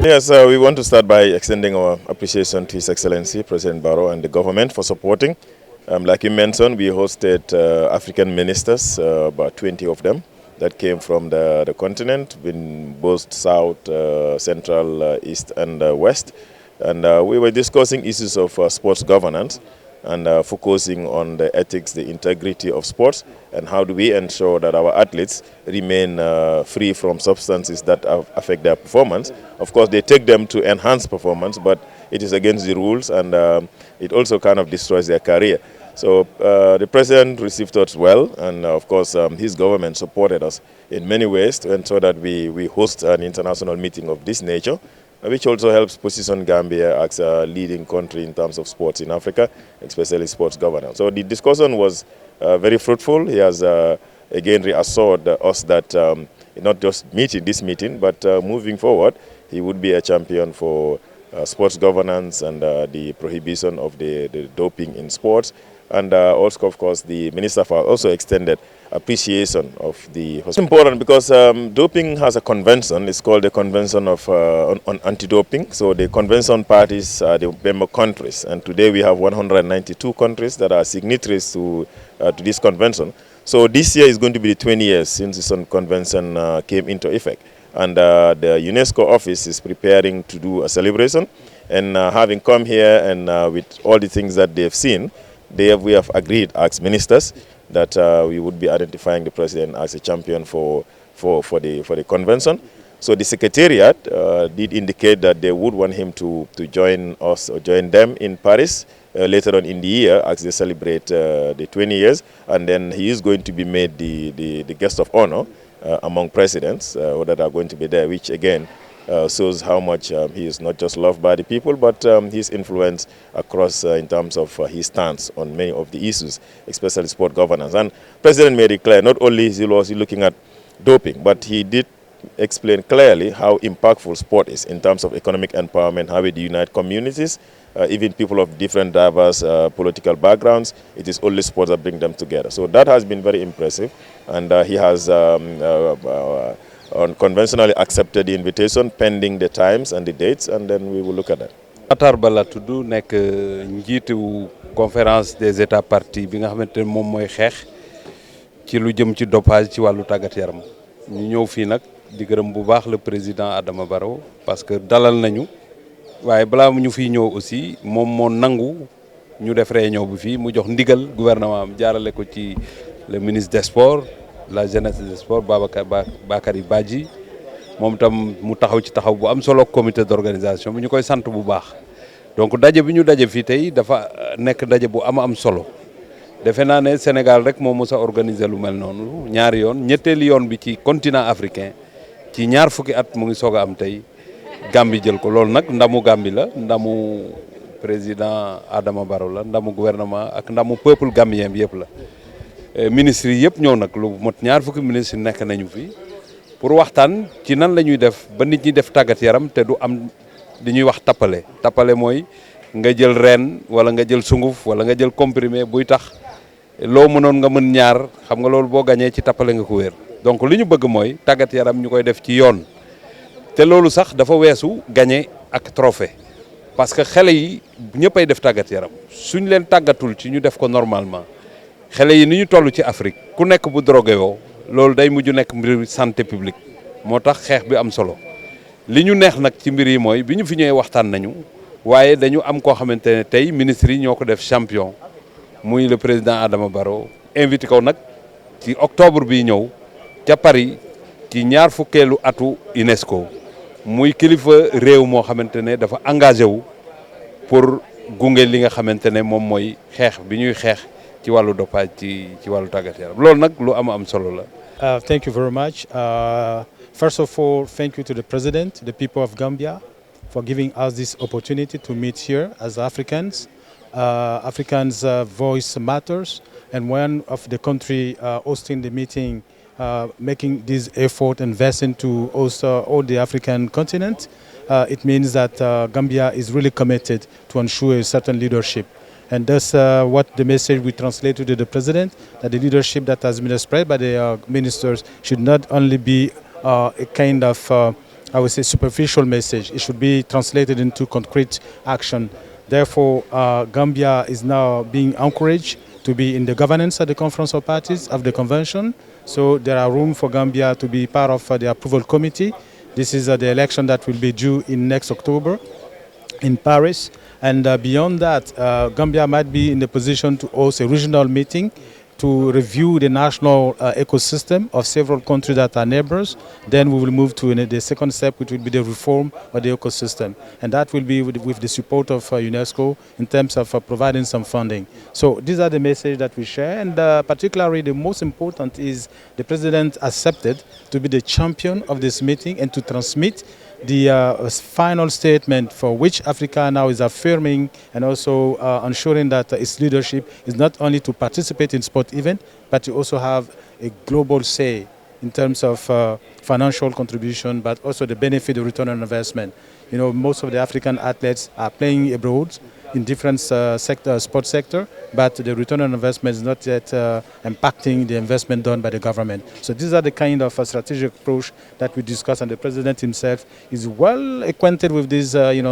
Yes, we want to start by extending our appreciation to His Excellency President Barrow and the government for supporting. Like you mentioned, we hosted African ministers, about 20 of them, that came from the continent, in both South, Central, East and West. And we were discussing issues of sports governance and focusing on the ethics, the integrity of sports, and how do we ensure that our athletes remain free from substances that affect their performance. Of course, they take them to enhance performance, but it is against the rules, and it also kind of destroys their career. So the president received us well, and of course his government supported us in many ways to ensure that we host an international meeting of this nature, which also helps position Gambia as a leading country in terms of sports in Africa, especially sports governance. So the discussion was very fruitful. He has again reassured us that not just this meeting, but moving forward, he would be a champion for sports governance and the prohibition of the doping in sports. And also, of course, the minister also extended appreciation of the hospital. It's important because doping has a convention. It's called the Convention of on Anti-Doping. So the convention parties are the member countries, and today we have 192 countries that are signatories to this convention. So this year is going to be the 20 years since this convention came into effect, and the UNESCO office is preparing to do a celebration. And having come here and with all the things that they've seen, we have agreed as ministers that we would be identifying the president as a champion for the convention. So the secretariat did indicate that they would want him to join us or join them in Paris later on in the year as they celebrate the 20 years, and then he is going to be made the guest of honor among presidents that are going to be there, which again shows how much he is not just loved by the people, but his influence across in terms of his stance on many of the issues, especially sport governance. And President made it clear, not only is he looking at doping, but he did explain clearly how impactful sport is in terms of economic empowerment, how it unites communities, even people of different diverse political backgrounds. It is only sports that bring them together. So that has been very impressive, and he has conventionally accepted the invitation pending the times and the dates, and then we will look at that. Matar Ba la tudd nekk njiitu conférence des états parties bi nga xamante ne moom mooy xeex ci lu jëm ci dopage ci wàllu tàggat yaram. ñu ñëw fii nag di gërëm bu baax le président Adama Barrow parce que dalal nañu waaye balaa ñu fiy ñëw aussi moom moo nangu ñu def réunion bi fii mu jox ndigal gouvernement am jaarale ko ci le ministre des sports, la jeunesse des sports Bakary Y Badjie moom tam mu taxaw ci taxaw bu am solo comité d'organisation bi ñu koy sant bu baax. Donc daje bi ñu daje fii tey dafa nekk daje bu am solo defe naa ne Sénégal rek moo mës a organiser lu mel noonu ñaari yoon ñetteeli yoon bi ci continent africain ci ñaar fukki at mu ngi soog a am tey Gambie jël ko. Loolu nag ndamu Gambie la, ndamu président Adama Barrow la, ndamu gouvernement ak ndamu peuple gambien bi yëpp la. Ministres yi yëpp ñëw nag lu mot ñaar fukki ministres nekk nañu fi pour waxtaan ci nan la ñuy def ba nit ñi def tàggat yaram te du am li ñuy wax tappale. Tappale mooy nga jël reen wala nga jël sunguf wala nga jël comprimé buy tax loo mënoon nga mën ñaar, xam nga loolu boo gañee ci tappale nga ko wéer. Donc li ñu bëgg mooy tàggat yaram ñu koy def ci yoon te loolu sax dafa weesu gagné ak trophée, parce que xale yi ñëppay def tàggat yaram suñ leen tàggatul ci ñu def ko normalement. xale yi ni ñu toll ci Afrique ku nekk bu drogué woo loolu day mujj nekk mbir santé publique, moo tax xeex bi am solo. li ñu neex nag ci mbir yi mooy bi ñu fi ñëwee waxtaan nañu waaye dañu am koo xamante ne tey ministre yi ñoo ko def champion muy le président Adama Barrow invité ko nag ci octobre bi ñëw ca Paris ci ñaar fukkeelu atu UNESCO muy kilifa réew moo xamante ne dafa engagé wu pour gunge li nga xamante ne moom mooy xeex bi ñuy xeex ci wàllu dopage ci wàllu tàggat yaram loolu nag lu am solo la. Thank you very much. First of all, thank you to the President, the people of Gambia, for giving us this opportunity to meet here as Africans. Africans' voice matters, and one of the country hosting the meeting, making this effort, investing to host all the African continent, it means that Gambia is really committed to ensure a certain leadership. And that's what the message we translated to the President, that the leadership that has been expressed by the ministers should not only be a kind of I would say, superficial message. It should be translated into concrete action. Therefore, Gambia is now being encouraged to be in the governance of the Conference of Parties of the Convention. So there are room for Gambia to be part of the approval committee. This is the election that will be due in next October in Paris. And beyond that, Gambia might be in the position to host a regional meeting to review the national ecosystem of several countries that are neighbors. Then we will move to the second step, which will be the reform of the ecosystem. And that will be with the support of UNESCO in terms of providing some funding. So these are the messages that we share. And particularly the most important is the President accepted to be the champion of this meeting and to transmit the final statement for which Africa now is affirming and also ensuring that its leadership is not only to participate in sport events, but to also have a global say in terms of financial contribution, but also the benefit of return on investment. You know, most of the African athletes are playing abroad in different sports sector, but the return on investment is not yet impacting the investment done by the government. So these are the kind of strategic approach that we discuss, and the President himself is well acquainted with these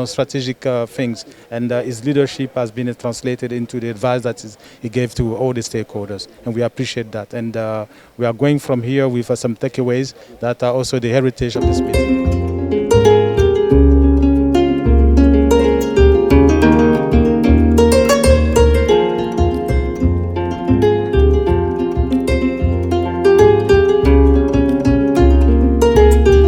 strategic things, and his leadership has been translated into the advice that he gave to all the stakeholders, and we appreciate that. And we are going from here with some takeaways that are also the heritage of this meeting.